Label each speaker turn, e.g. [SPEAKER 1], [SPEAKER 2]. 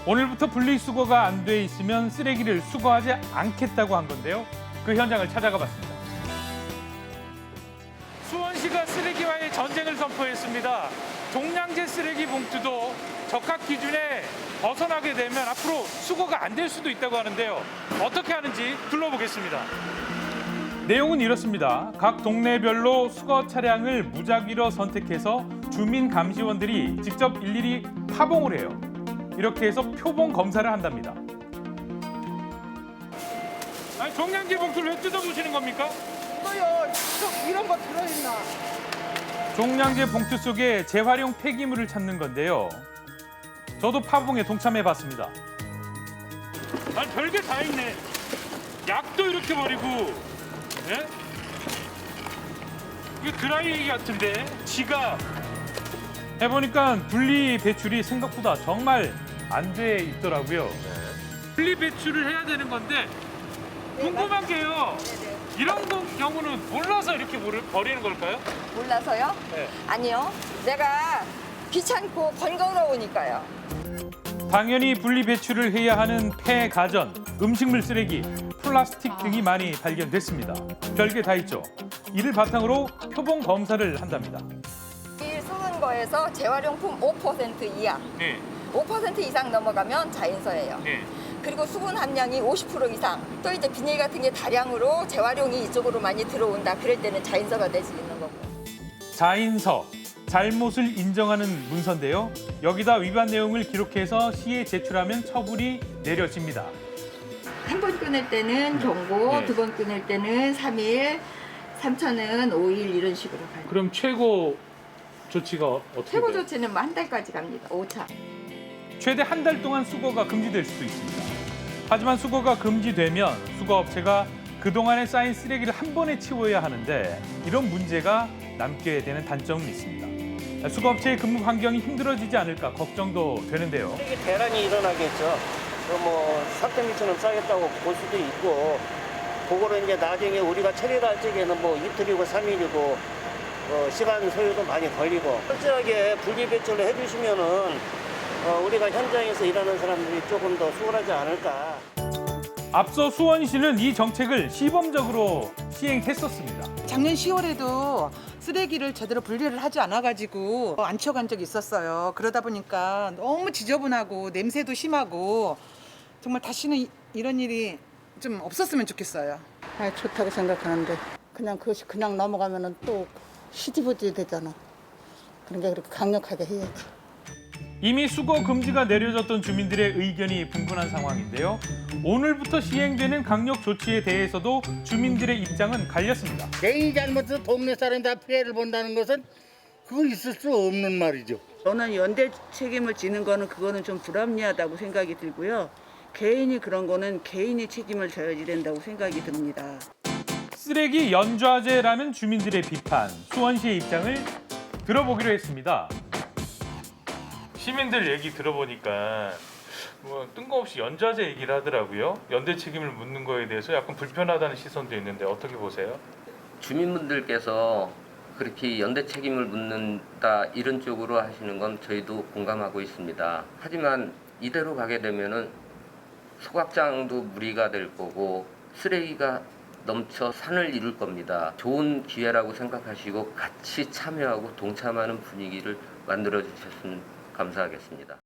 [SPEAKER 1] 오늘부터 분리수거가 안 돼 있으면 쓰레기를 수거하지 않겠다고 한 건데요. 그 현장을 찾아가 봤습니다. 수원시가 쓰레기와의 전쟁을 선포했습니다. 종량제 쓰레기 봉투도 적합 기준에 벗어나게 되면 앞으로 수거가 안 될 수도 있다고 하는데요. 어떻게 하는지 둘러보겠습니다. 내용은 이렇습니다. 각 동네별로 수거 차량을 무작위로 선택해서 주민 감시원들이 직접 일일이 파봉을 해요. 이렇게 해서 표본 검사를 한답니다. 아니, 종량제 봉투를 왜 뜯어보시는 겁니까?
[SPEAKER 2] 이거요, 이런 거 들어있나?
[SPEAKER 1] 종량제 봉투 속에 재활용 폐기물을 찾는 건데요. 저도 파봉에 동참해봤습니다. 아니, 별게 다 있네. 약도 이렇게 버리고, 예? 이거 드라이기 같은데, 지갑. 해보니까 분리 배출이 생각보다 정말 안 돼 있더라고요. 분리 배출을 해야 되는 건데 궁금한 게요. 이런 경우는 몰라서 이렇게 버리는 걸까요?
[SPEAKER 3] 몰라서요?
[SPEAKER 1] 네.
[SPEAKER 3] 아니요. 내가 귀찮고 번거로우니까요.
[SPEAKER 1] 당연히 분리 배출을 해야 하는 폐 가전, 음식물 쓰레기, 플라스틱 등이 많이 발견됐습니다. 별게 다 있죠. 이를 바탕으로 표본 검사를 한답니다.
[SPEAKER 3] 이 썩은 거에서 재활용품 5% 이하,
[SPEAKER 1] 네.
[SPEAKER 3] 5% 이상 넘어가면 자인서예요.
[SPEAKER 1] 네.
[SPEAKER 3] 그리고 수분 함량이 50% 이상, 또 이제 비닐 같은 게 다량으로 재활용이 이쪽으로 많이 들어온다. 그럴 때는 자인서가 될 수 있는 거고.
[SPEAKER 1] 자인서, 잘못을 인정하는 문서인데요. 여기다 위반 내용을 기록해서 시에 제출하면 처분이 내려집니다.
[SPEAKER 3] 한 번 끊을 때는 경고,
[SPEAKER 1] 네.
[SPEAKER 3] 두 번 끊을 때는 3일, 3차는 5일 이런 식으로 가요.
[SPEAKER 1] 그럼 최고 조치가 어떻게
[SPEAKER 3] 최고
[SPEAKER 1] 돼요?
[SPEAKER 3] 조치는 뭐 한 달까지 갑니다. 5차.
[SPEAKER 1] 최대 한 달 동안 수거가 금지될 수도 있습니다. 하지만 수거가 금지되면 수거업체가 그동안에 쌓인 쓰레기를 한 번에 치워야 하는데 이런 문제가 남게 되는 단점은 있습니다. 수거업체의 근무 환경이 힘들어지지 않을까 걱정도 되는데요.
[SPEAKER 4] 쓰레기 대란이 일어나겠죠. 뭐 산더미처럼 쌓였다고 볼 수도 있고, 그거를 이제 나중에 우리가 처리할 적에는 뭐 이틀이고 3일이고 시간 소요도 많이 걸리고, 철저하게 분리배출을 해주시면은 우리가 현장에서 일하는 사람들이 조금 더 수월하지 않을까.
[SPEAKER 1] 앞서 수원시는 이 정책을 시범적으로 시행했었습니다.
[SPEAKER 2] 작년 10월에도 쓰레기를 제대로 분리를 하지 않아가지고 안 치워간 적이 있었어요. 그러다 보니까 너무 지저분하고 냄새도 심하고 정말 다시는 이런 일이 좀 없었으면 좋겠어요.
[SPEAKER 5] 아, 좋다고 생각하는데 그냥 그것이 그냥 넘어가면은 또 시디버디 되잖아. 그러니까 그렇게 강력하게 해야지.
[SPEAKER 1] 이미 수거 금지가 내려졌던 주민들의 의견이 분분한 상황인데요. 오늘부터 시행되는 강력 조치에 대해서도 주민들의 입장은 갈렸습니다.
[SPEAKER 6] 개인이 잘못해서 동네 사람이 다 피해를 본다는 것은 그거 있을 수 없는 말이죠.
[SPEAKER 7] 저는 연대 책임을 지는 거는 그거는 좀 불합리하다고 생각이 들고요. 개인이 그런 거는 개인이 책임을 져야지 된다고 생각이 듭니다.
[SPEAKER 1] 쓰레기 연좌제라는 주민들의 비판, 수원시의 입장을 들어보기로 했습니다. 시민들 얘기 들어보니까 뭐 뜬금없이 연좌제 얘기를 하더라고요. 연대 책임을 묻는 거에 대해서 약간 불편하다는 시선도 있는데 어떻게 보세요?
[SPEAKER 8] 주민분들께서 그렇게 연대 책임을 묻는다 이런 쪽으로 하시는 건 저희도 공감하고 있습니다. 하지만 이대로 가게 되면은 소각장도 무리가 될 거고 쓰레기가 넘쳐 산을 이룰 겁니다. 좋은 기회라고 생각하시고 같이 참여하고 동참하는 분위기를 만들어 주셨으면 감사하겠습니다.